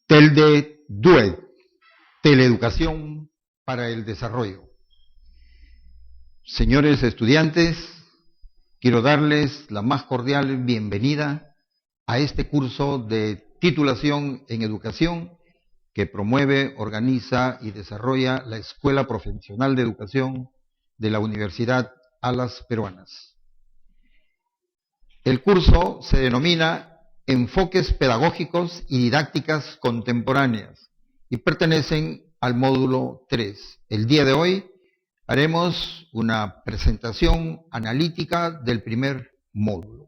TELDE DUE, Teleeducación para el Desarrollo. Señores estudiantes, quiero darles la más cordial bienvenida a este curso de titulación en educación que promueve, organiza y desarrolla la Escuela Profesional de Educación de la Universidad Alas Peruanas. El curso se denomina Enfoques Pedagógicos y Didácticas Contemporáneas y pertenecen al módulo 3. El día de hoy haremos una presentación analítica del primer módulo.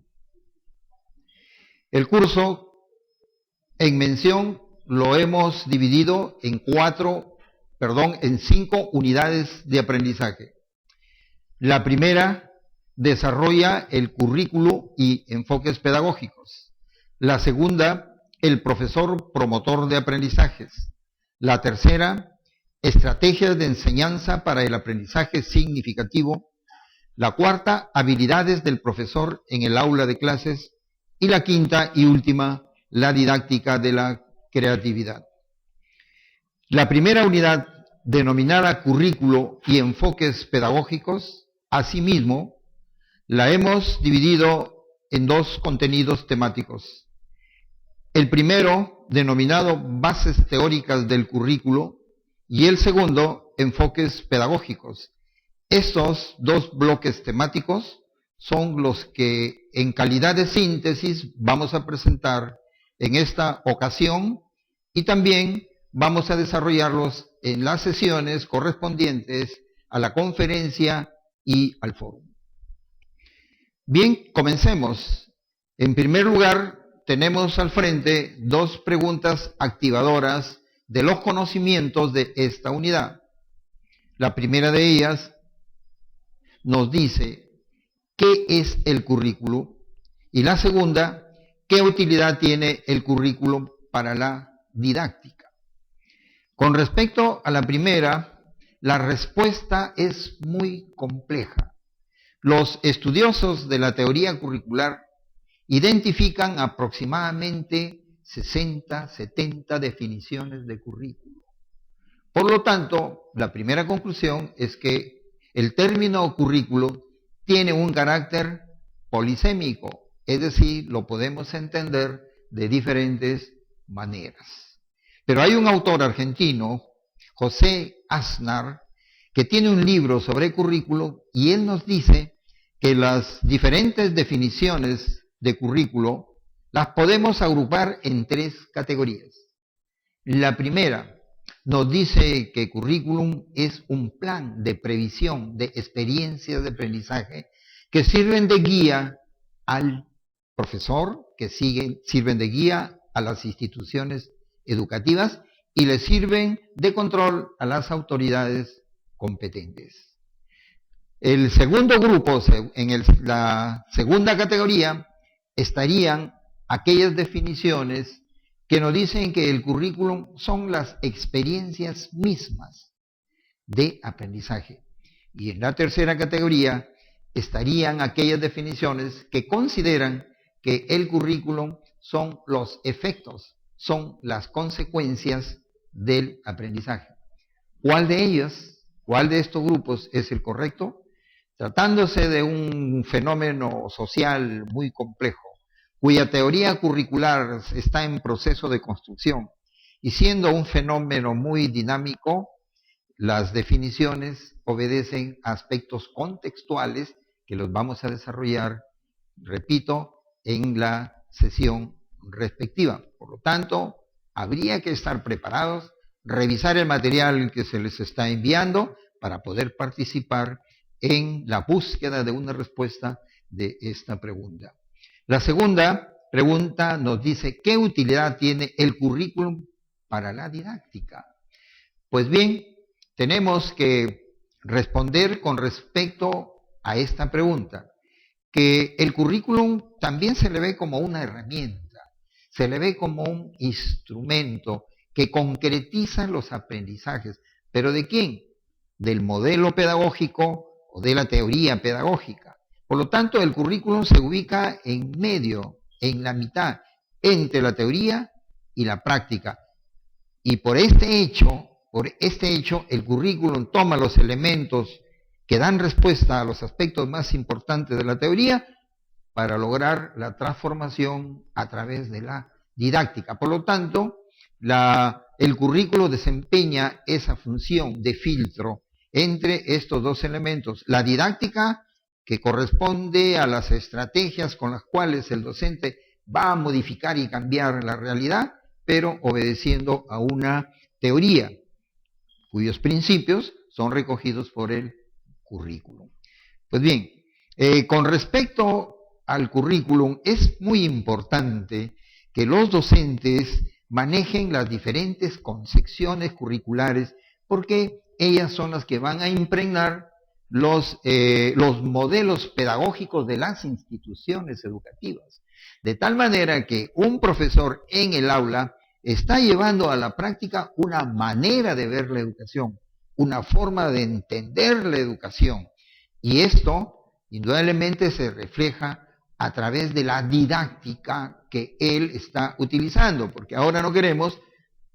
El curso en mención lo hemos dividido en 5 unidades de aprendizaje. La primera desarrolla el currículo y enfoques pedagógicos. La segunda, el profesor promotor de aprendizajes. La tercera, estrategias de enseñanza para el aprendizaje significativo. La cuarta, habilidades del profesor en el aula de clases. Y la quinta y última, la didáctica de la creatividad. La primera unidad, denominada currículo y enfoques pedagógicos, asimismo, la hemos dividido en 2 contenidos temáticos. El primero, denominado Bases Teóricas del Currículo, y el segundo, Enfoques Pedagógicos. Estos 2 bloques temáticos son los que, en calidad de síntesis, vamos a presentar en esta ocasión y también vamos a desarrollarlos en las sesiones correspondientes a la conferencia y al foro. Bien, comencemos. En primer lugar, tenemos al frente 2 preguntas activadoras de los conocimientos de esta unidad. La primera de ellas nos dice ¿qué es el currículo? Y la segunda, ¿qué utilidad tiene el currículo para la didáctica? Con respecto a la primera, la respuesta es muy compleja. Los estudiosos de la teoría curricular identifican aproximadamente 60, 70 definiciones de currículo. Por lo tanto, la primera conclusión es que el término currículo tiene un carácter polisémico, es decir, lo podemos entender de diferentes maneras. Pero hay un autor argentino, José Aznar, que tiene un libro sobre currículo y él nos dice que las diferentes definiciones de currículo las podemos agrupar en 3 categorías. La primera nos dice que currículum es un plan de previsión de experiencias de aprendizaje que sirven de guía al profesor, que sirven de guía a las instituciones educativas y le sirven de control a las autoridades competentes. El segundo grupo, en la segunda categoría, estarían aquellas definiciones que nos dicen que el currículum son las experiencias mismas de aprendizaje. Y en la tercera categoría estarían aquellas definiciones que consideran que el currículum son los efectos, son las consecuencias del aprendizaje. ¿Cuál de estos grupos es el correcto? Tratándose de un fenómeno social muy complejo, cuya teoría curricular está en proceso de construcción, y siendo un fenómeno muy dinámico, las definiciones obedecen a aspectos contextuales que los vamos a desarrollar, repito, en la sesión respectiva. Por lo tanto, habría que estar preparados, revisar el material que se les está enviando para poder participar en la búsqueda de una respuesta de esta pregunta. La segunda pregunta nos dice, ¿qué utilidad tiene el currículum para la didáctica? Pues bien, tenemos que responder con respecto a esta pregunta, que el currículum también se le ve como una herramienta, se le ve como un instrumento que concretiza los aprendizajes. ¿Pero de quién? Del modelo pedagógico o de la teoría pedagógica. Por lo tanto, el currículum se ubica en medio, en la mitad, entre la teoría y la práctica. Y por este hecho, el currículum toma los elementos que dan respuesta a los aspectos más importantes de la teoría para lograr la transformación a través de la didáctica. Por lo tanto, el currículo desempeña esa función de filtro entre estos dos elementos. La didáctica, que corresponde a las estrategias con las cuales el docente va a modificar y cambiar la realidad, pero obedeciendo a una teoría cuyos principios son recogidos por el currículum. Pues bien, con respecto al currículum, es muy importante que los docentes manejen las diferentes concepciones curriculares porque ellas son las que van a impregnar los modelos pedagógicos de las instituciones educativas. De tal manera que un profesor en el aula está llevando a la práctica una manera de ver la educación, una forma de entender la educación. Y esto indudablemente se refleja a través de la didáctica que él está utilizando, porque ahora no queremos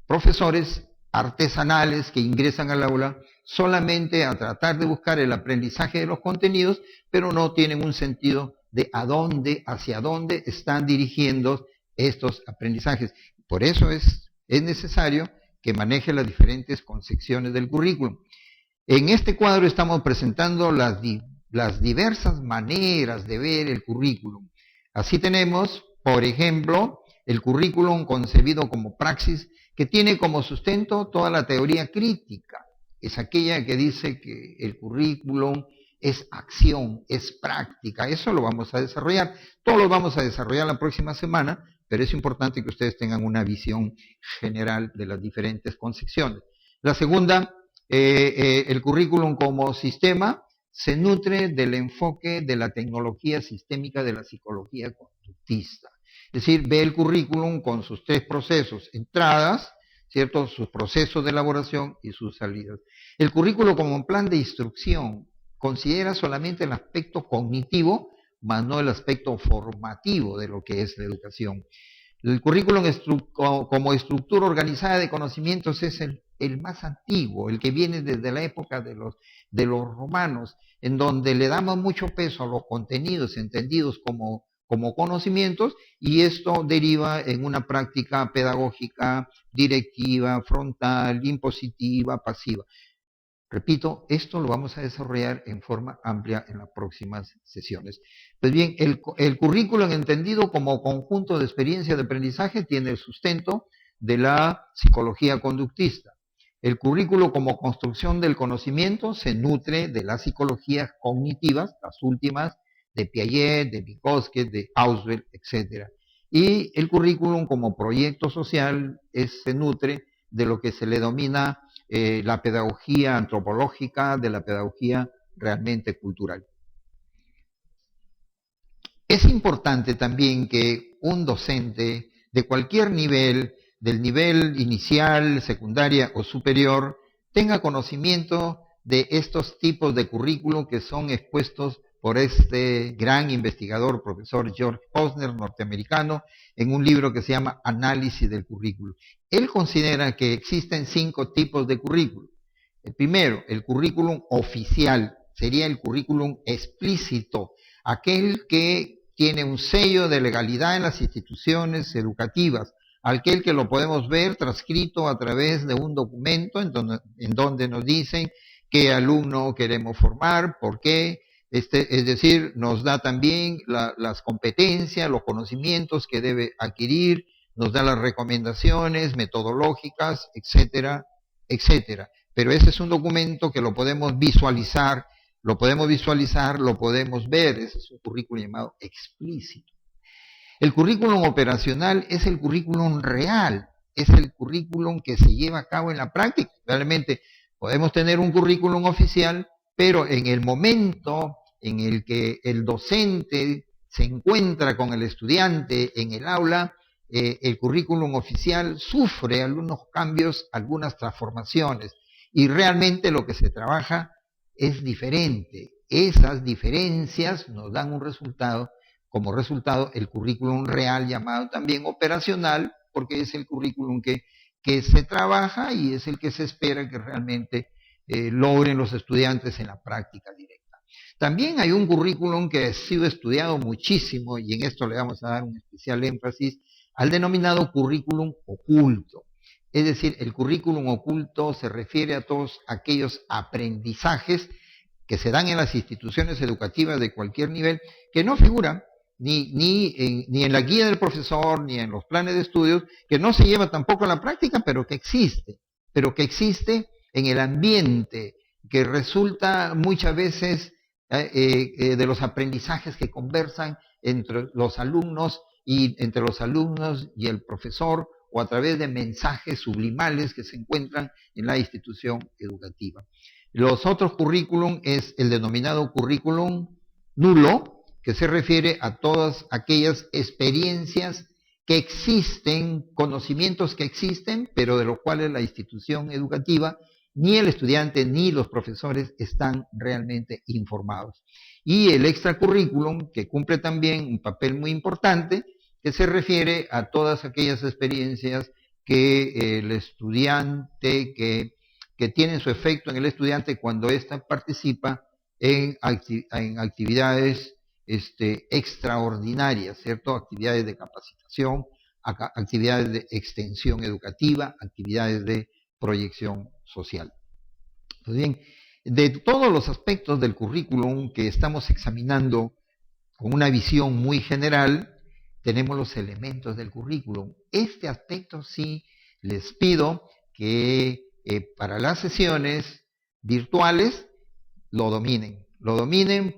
profesores artesanales que ingresan al aula solamente a tratar de buscar el aprendizaje de los contenidos, pero no tienen un sentido de hacia dónde están dirigiendo estos aprendizajes. Por eso es necesario que maneje las diferentes concepciones del currículum. En este cuadro estamos presentando las diversas maneras de ver el currículum. Así tenemos, por ejemplo, el currículum concebido como praxis, que tiene como sustento toda la teoría crítica. Es aquella que dice que el currículum es acción, es práctica. Eso lo vamos a desarrollar. Todo lo vamos a desarrollar la próxima semana, pero es importante que ustedes tengan una visión general de las diferentes concepciones. La segunda, el currículum como sistema se nutre del enfoque de la tecnología sistémica de la psicología conductista. Es decir, ve el currículum con sus tres procesos: entradas, ¿cierto?, sus procesos de elaboración y sus salidas. El currículo como un plan de instrucción considera solamente el aspecto cognitivo, más no el aspecto formativo de lo que es la educación. El currículum como estructura organizada de conocimientos es el más antiguo, el que viene desde la época de los romanos, en donde le damos mucho peso a los contenidos entendidos como conocimientos, y esto deriva en una práctica pedagógica directiva, frontal, impositiva, pasiva. Repito, esto lo vamos a desarrollar en forma amplia en las próximas sesiones. Pues bien, el currículum entendido como conjunto de experiencia de aprendizaje tiene el sustento de la psicología conductista. El currículo como construcción del conocimiento se nutre de las psicologías cognitivas, las últimas de Piaget, de Vygotsky, de Ausubel, etc. Y el currículum como proyecto social se nutre de lo que se le denomina la pedagogía antropológica, de la pedagogía realmente cultural. Es importante también que un docente de cualquier nivel, del nivel inicial, secundaria o superior, tenga conocimiento de estos tipos de currículum que son expuestos por este gran investigador, profesor George Posner, norteamericano, en un libro que se llama Análisis del Currículum. Él considera que existen 5 tipos de currículum. El primero, el currículum oficial, sería el currículum explícito, aquel que tiene un sello de legalidad en las instituciones educativas, aquel que lo podemos ver transcrito a través de un documento en donde nos dicen qué alumno queremos formar, por qué, es decir, nos da también las competencias, los conocimientos que debe adquirir, nos da las recomendaciones metodológicas, etcétera, etcétera. Pero ese es un documento que lo podemos visualizar, lo podemos ver, ese es un currículum llamado explícito. El currículum operacional es el currículum real, es el currículum que se lleva a cabo en la práctica. Realmente podemos tener un currículum oficial, pero en el momento en el que el docente se encuentra con el estudiante en el aula, el currículum oficial sufre algunos cambios, algunas transformaciones, y realmente lo que se trabaja es diferente. Esas diferencias nos dan un resultado, como resultado el currículum real, llamado también operacional, porque es el currículum que que se trabaja y es el que se espera que realmente logren los estudiantes en la práctica directa. También hay un currículum que ha sido estudiado muchísimo, y en esto le vamos a dar un especial énfasis, al denominado currículum oculto. Es decir, el currículum oculto se refiere a todos aquellos aprendizajes que se dan en las instituciones educativas de cualquier nivel, que no figuran ni en la guía del profesor, ni en los planes de estudios, que no se lleva tampoco a la práctica, pero que existe en el ambiente, que resulta muchas veces de los aprendizajes que conversan entre los alumnos y entre los alumnos y el profesor, o a través de mensajes sublimales que se encuentran en la institución educativa. Los otros currículum es el denominado currículum nulo, que se refiere a todas aquellas experiencias que existen, conocimientos que existen, pero de los cuales la institución educativa, ni el estudiante, ni los profesores están realmente informados. Y el extracurrículum, que cumple también un papel muy importante, que se refiere a todas aquellas experiencias que el estudiante, que tienen su efecto en el estudiante cuando ésta participa en actividades extraordinarias, ¿cierto? Actividades de capacitación, actividades de extensión educativa, actividades de proyección social. Pues bien, de todos los aspectos del currículum que estamos examinando con una visión muy general, tenemos los elementos del currículum. Este aspecto sí les pido que para las sesiones virtuales lo dominen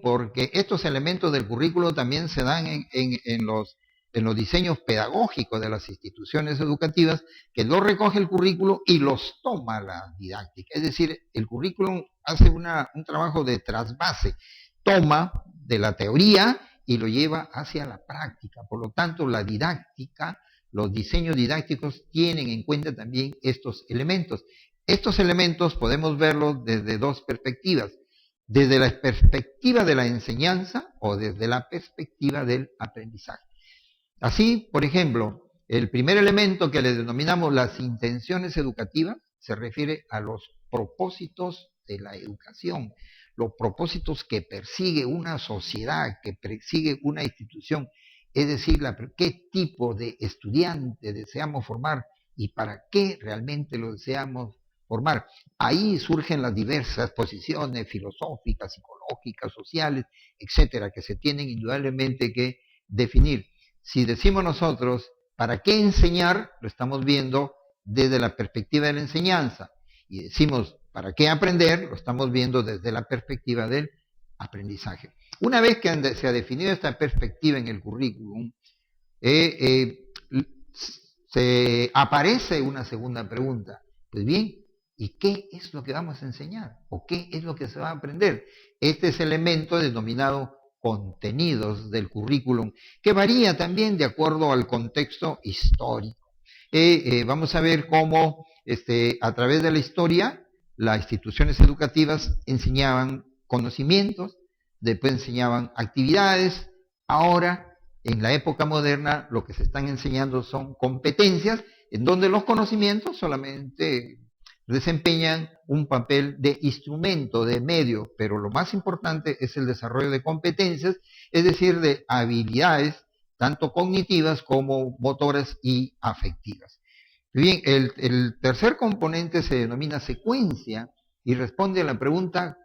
porque estos elementos del currículo también se dan en los diseños pedagógicos de las instituciones educativas, que lo recoge el currículo y los toma la didáctica. Es decir, el currículum hace un trabajo de trasvase, toma de la teoría y lo lleva hacia la práctica. Por lo tanto, la didáctica, los diseños didácticos tienen en cuenta también estos elementos. Estos elementos podemos verlos desde dos perspectivas: desde la perspectiva de la enseñanza o desde la perspectiva del aprendizaje. Así, por ejemplo, el primer elemento que le denominamos las intenciones educativas se refiere a los propósitos de la educación, los propósitos que persigue una sociedad, que persigue una institución, es decir, qué tipo de estudiante deseamos formar y para qué realmente lo deseamos formar. Ahí surgen las diversas posiciones filosóficas, psicológicas, sociales, etcétera, que se tienen indudablemente que definir. Si decimos nosotros, ¿para qué enseñar? Lo estamos viendo desde la perspectiva de la enseñanza. Y decimos, ¿para qué aprender? Lo estamos viendo desde la perspectiva del aprendizaje. Una vez que se ha definido esta perspectiva en el currículum, se aparece una segunda pregunta. Pues bien, ¿y qué es lo que vamos a enseñar? ¿O qué es lo que se va a aprender? Este es el elemento denominado contenidos del currículum, que varía también de acuerdo al contexto histórico. Vamos a ver cómo a través de la historia las instituciones educativas enseñaban conocimientos, después enseñaban actividades. Ahora, en la época moderna, lo que se están enseñando son competencias, en donde los conocimientos solamente desempeñan un papel de instrumento, de medio, pero lo más importante es el desarrollo de competencias, es decir, de habilidades, tanto cognitivas como motoras y afectivas. Bien, el tercer componente se denomina secuencia y responde a la pregunta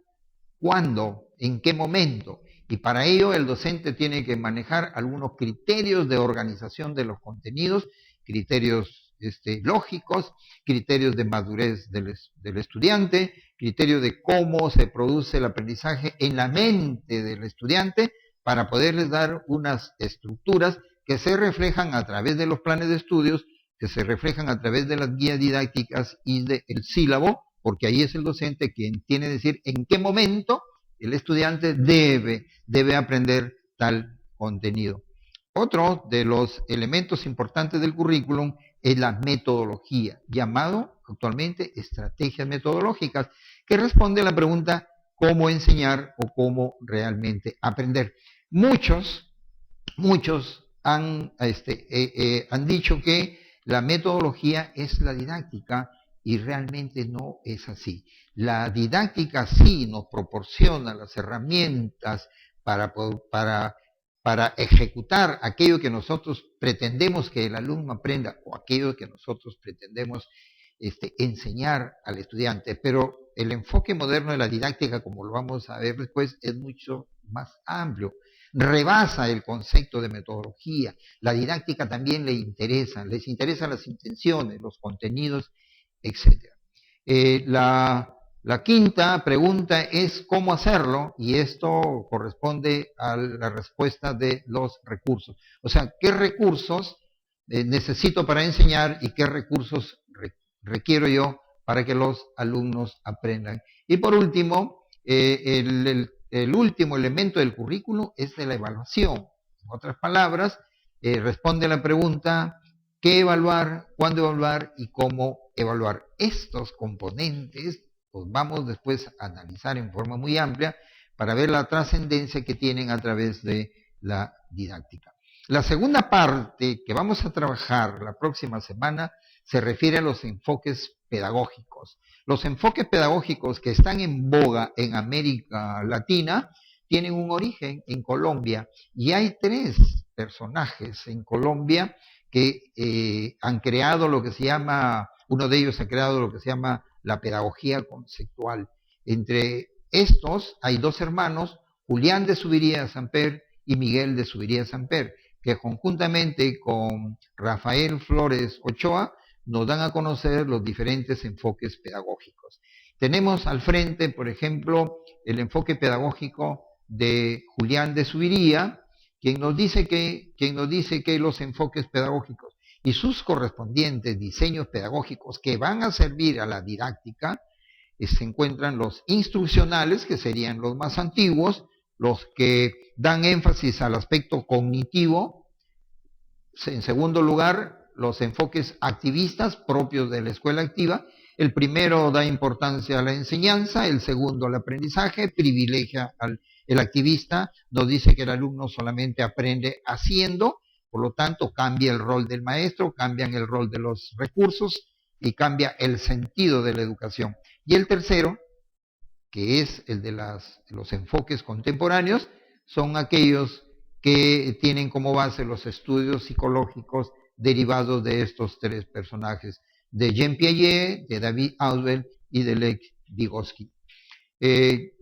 ¿cuándo? ¿En qué momento? Y para ello el docente tiene que manejar algunos criterios de organización de los contenidos, criterios lógicos, criterios de madurez del estudiante, criterios de cómo se produce el aprendizaje en la mente del estudiante para poderles dar unas estructuras que se reflejan a través de los planes de estudios, que se reflejan a través de las guías didácticas y del sílabo, porque ahí es el docente quien tiene que decir en qué momento el estudiante debe aprender tal contenido. Otro de los elementos importantes del currículum es la metodología, llamado actualmente estrategias metodológicas, que responde a la pregunta cómo enseñar o cómo realmente aprender. Muchos han dicho que la metodología es la didáctica y realmente no es así. La didáctica sí nos proporciona las herramientas para, para ejecutar aquello que nosotros pretendemos que el alumno aprenda o aquello que nosotros pretendemos enseñar al estudiante, pero el enfoque moderno de la didáctica, como lo vamos a ver después, es mucho más amplio, rebasa el concepto de metodología. La didáctica también les interesan las intenciones, los contenidos, etc. La quinta pregunta es cómo hacerlo, y esto corresponde a la respuesta de los recursos. O sea, ¿qué recursos necesito para enseñar y qué recursos requiero yo para que los alumnos aprendan? Y por último, el último elemento del currículo es de la evaluación. En otras palabras, responde a la pregunta qué evaluar, cuándo evaluar y cómo evaluar. Estos componentes los vamos después a analizar en forma muy amplia para ver la trascendencia que tienen a través de la didáctica. La segunda parte que vamos a trabajar la próxima semana se refiere a los enfoques pedagógicos. Los enfoques pedagógicos que están en boga en América Latina tienen un origen en Colombia y hay 3 personajes en Colombia que han creado lo que se llama, uno de ellos ha creado lo que se llama la pedagogía conceptual. Entre estos hay 2 hermanos, Julián de Zuviría Samper y Miguel de Zuviría Samper, que conjuntamente con Rafael Flores Ochoa nos dan a conocer los diferentes enfoques pedagógicos. Tenemos al frente, por ejemplo, el enfoque pedagógico de Julián de Zuviría, quien nos dice que los enfoques pedagógicos y sus correspondientes diseños pedagógicos que van a servir a la didáctica, se encuentran los instruccionales, que serían los más antiguos, los que dan énfasis al aspecto cognitivo. En segundo lugar, los enfoques activistas propios de la escuela activa. El primero da importancia a la enseñanza, el segundo al aprendizaje, privilegia el activista, nos dice que el alumno solamente aprende haciendo, por lo tanto cambia el rol del maestro, cambian el rol de los recursos y cambia el sentido de la educación. Y el tercero, que es el de los enfoques contemporáneos, son aquellos que tienen como base los estudios psicológicos derivados de estos 3 personajes, de Jean Piaget, de David Ausubel y de Lev Vygotsky.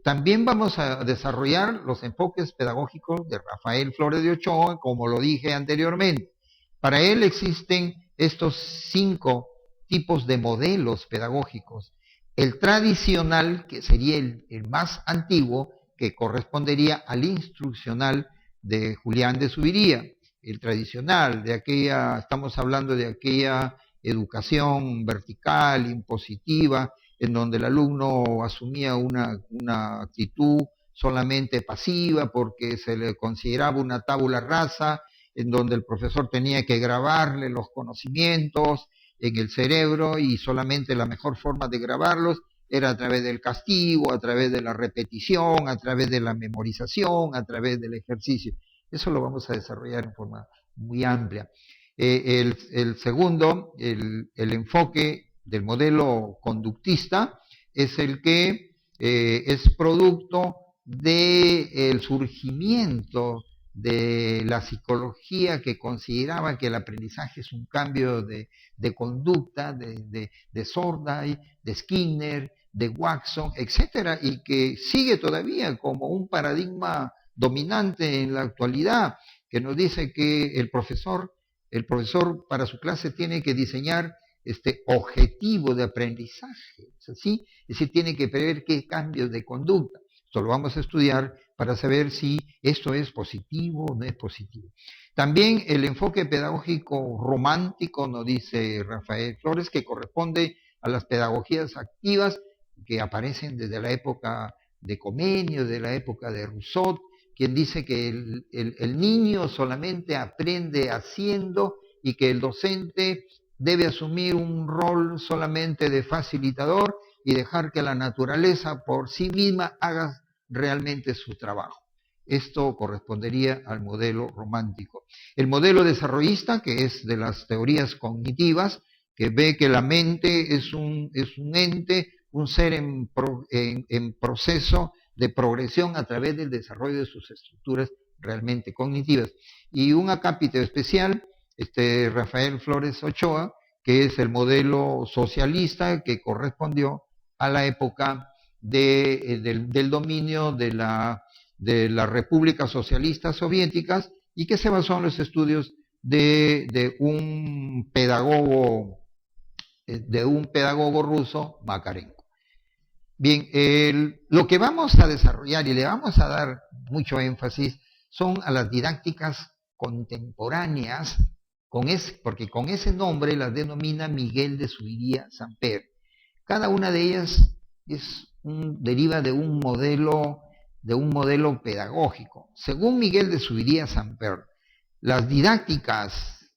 También vamos a desarrollar los enfoques pedagógicos de Rafael Flores de Ochoa, como lo dije anteriormente. Para él existen estos 5 tipos de modelos pedagógicos. El tradicional, que sería el más antiguo, que correspondería al instruccional de Julián de Zuviría. El tradicional, estamos hablando de aquella educación vertical, impositiva, en donde el alumno asumía una actitud solamente pasiva porque se le consideraba una tabula rasa, en donde el profesor tenía que grabarle los conocimientos en el cerebro y solamente la mejor forma de grabarlos era a través del castigo, a través de la repetición, a través de la memorización, a través del ejercicio. Eso lo vamos a desarrollar en forma muy amplia. El segundo, el enfoque del modelo conductista, es el que es producto del surgimiento de la psicología que consideraba que el aprendizaje es un cambio de conducta, de Sorday, de Skinner, de Watson, etcétera, y que sigue todavía como un paradigma dominante en la actualidad, que nos dice que el profesor para su clase tiene que diseñar este objetivo de aprendizaje, ¿sí? Es decir, tiene que prever qué cambios de conducta. Esto lo vamos a estudiar para saber si esto es positivo o no es positivo. También el enfoque pedagógico romántico, nos dice Rafael Flores, que corresponde a las pedagogías activas que aparecen desde la época de Comenio, de la época de Rousseau, quien dice que el niño solamente aprende haciendo y que el docente debe asumir un rol solamente de facilitador y dejar que la naturaleza por sí misma haga realmente su trabajo. Esto correspondería al modelo romántico. El modelo desarrollista, que es de las teorías cognitivas, que ve que la mente es un ente, un ser en proceso de progresión a través del desarrollo de sus estructuras realmente cognitivas. Y un acápite especial, Rafael Flores Ochoa, que es el modelo socialista que correspondió a la época del dominio de las repúblicas socialistas soviéticas y que se basó en los estudios de un pedagogo ruso, Makarenko. Bien, lo que vamos a desarrollar y le vamos a dar mucho énfasis son a las didácticas contemporáneas, porque con ese nombre las denomina Miguel de Zuviría Samper. Cada una de ellas deriva de un modelo pedagógico. Según Miguel de Zuviría Samper, las didácticas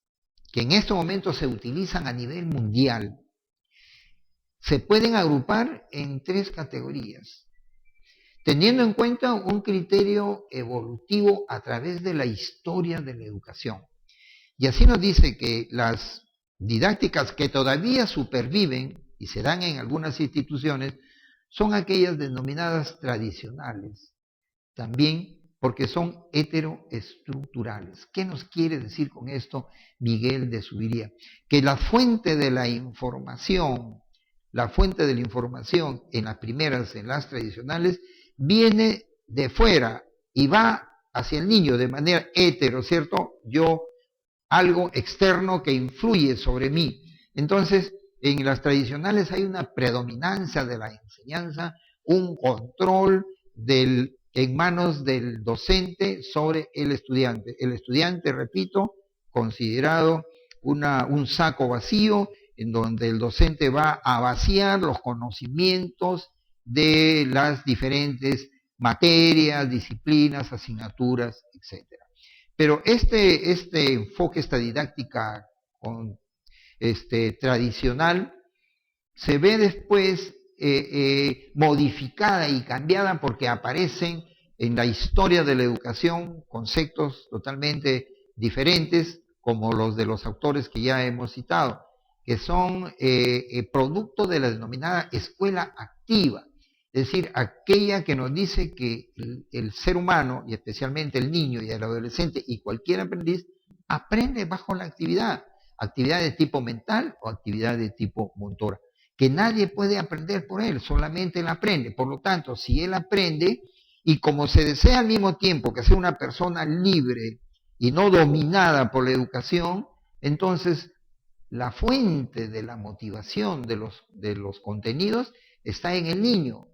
que en este momento se utilizan a nivel mundial se pueden agrupar en 3 categorías, teniendo en cuenta un criterio evolutivo a través de la historia de la educación. Y así nos dice que las didácticas que todavía superviven y se dan en algunas instituciones son aquellas denominadas tradicionales, también porque son heteroestructurales. ¿Qué nos quiere decir con esto Miguel de Zuviría? Que la fuente de la información en las primeras, en las tradicionales, viene de fuera y va hacia el niño de manera hetero, ¿cierto? Algo externo que influye sobre mí. Entonces, en las tradicionales hay una predominancia de la enseñanza, un control en manos del docente sobre el estudiante. El estudiante, repito, considerado un saco vacío en donde el docente va a vaciar los conocimientos de las diferentes materias, disciplinas, asignaturas, etcétera. Pero este enfoque, esta didáctica tradicional, se ve después modificada y cambiada porque aparecen en la historia de la educación conceptos totalmente diferentes, como los de los autores que ya hemos citado, que son producto de la denominada escuela activa. Es decir, aquella que nos dice que el ser humano, y especialmente el niño y el adolescente y cualquier aprendiz, aprende bajo la actividad de tipo mental o actividad de tipo motora, que nadie puede aprender por él, solamente él aprende. Por lo tanto, si él aprende, y como se desea al mismo tiempo que sea una persona libre y no dominada por la educación, entonces la fuente de la motivación de los contenidos está en el niño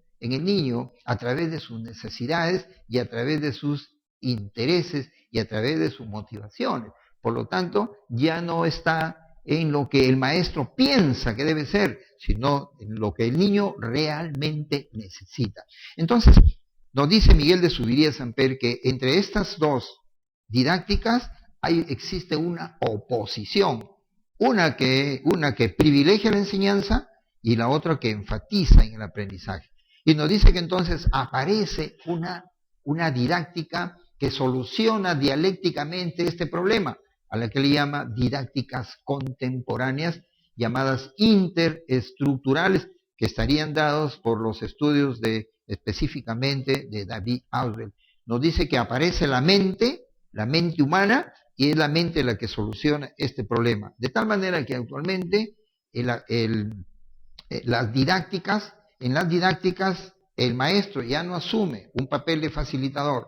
a través de sus necesidades y a través de sus intereses y a través de sus motivaciones. Por lo tanto, ya no está en lo que el maestro piensa que debe ser, sino en lo que el niño realmente necesita. Entonces, nos dice Miguel de Zuviría Samper que entre estas dos didácticas existe una oposición, una que privilegia la enseñanza y la otra que enfatiza en el aprendizaje. Y nos dice que entonces aparece una didáctica que soluciona dialécticamente este problema, a la que le llama didácticas contemporáneas, llamadas interestructurales, que estarían dados por los estudios específicamente de David Ausubel. Nos dice que aparece la mente humana, y es la mente la que soluciona este problema. De tal manera que actualmente en las didácticas el maestro ya no asume un papel de facilitador,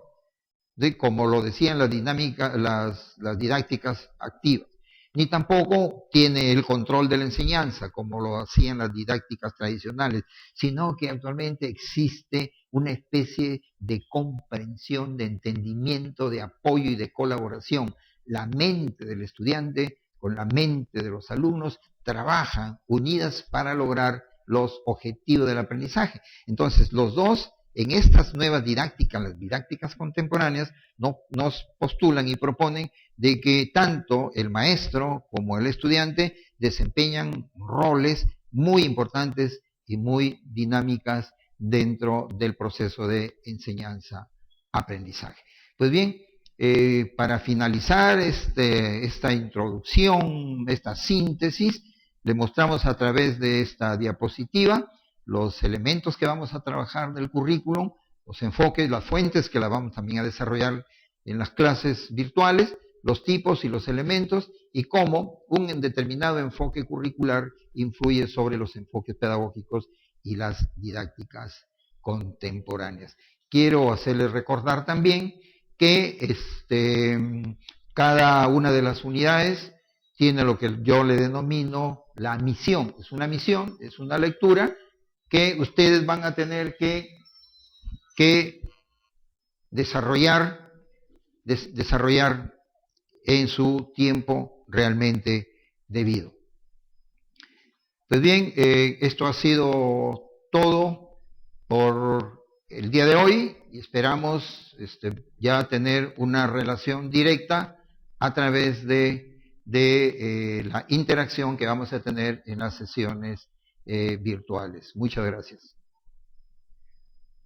como lo decían las didácticas activas, ni tampoco tiene el control de la enseñanza, como lo hacían las didácticas tradicionales, sino que actualmente existe una especie de comprensión, de entendimiento, de apoyo y de colaboración. La mente del estudiante con la mente de los alumnos trabajan unidas para lograr los objetivos del aprendizaje. Entonces, los dos en estas nuevas didácticas, las didácticas contemporáneas, nos postulan y proponen de que tanto el maestro como el estudiante desempeñan roles muy importantes y muy dinámicas dentro del proceso de enseñanza aprendizaje. Pues bien, para finalizar esta introducción, esta síntesis, le mostramos a través de esta diapositiva los elementos que vamos a trabajar del currículum, los enfoques, las fuentes que la vamos también a desarrollar en las clases virtuales, los tipos y los elementos, y cómo un determinado enfoque curricular influye sobre los enfoques pedagógicos y las didácticas contemporáneas. Quiero hacerles recordar también que cada una de las unidades tiene lo que yo le denomino la misión. Es una misión, es una lectura que ustedes van a tener que desarrollar en su tiempo realmente debido. Pues bien, esto ha sido todo por el día de hoy y esperamos ya tener una relación directa a través de la interacción que vamos a tener en las sesiones virtuales. Muchas gracias.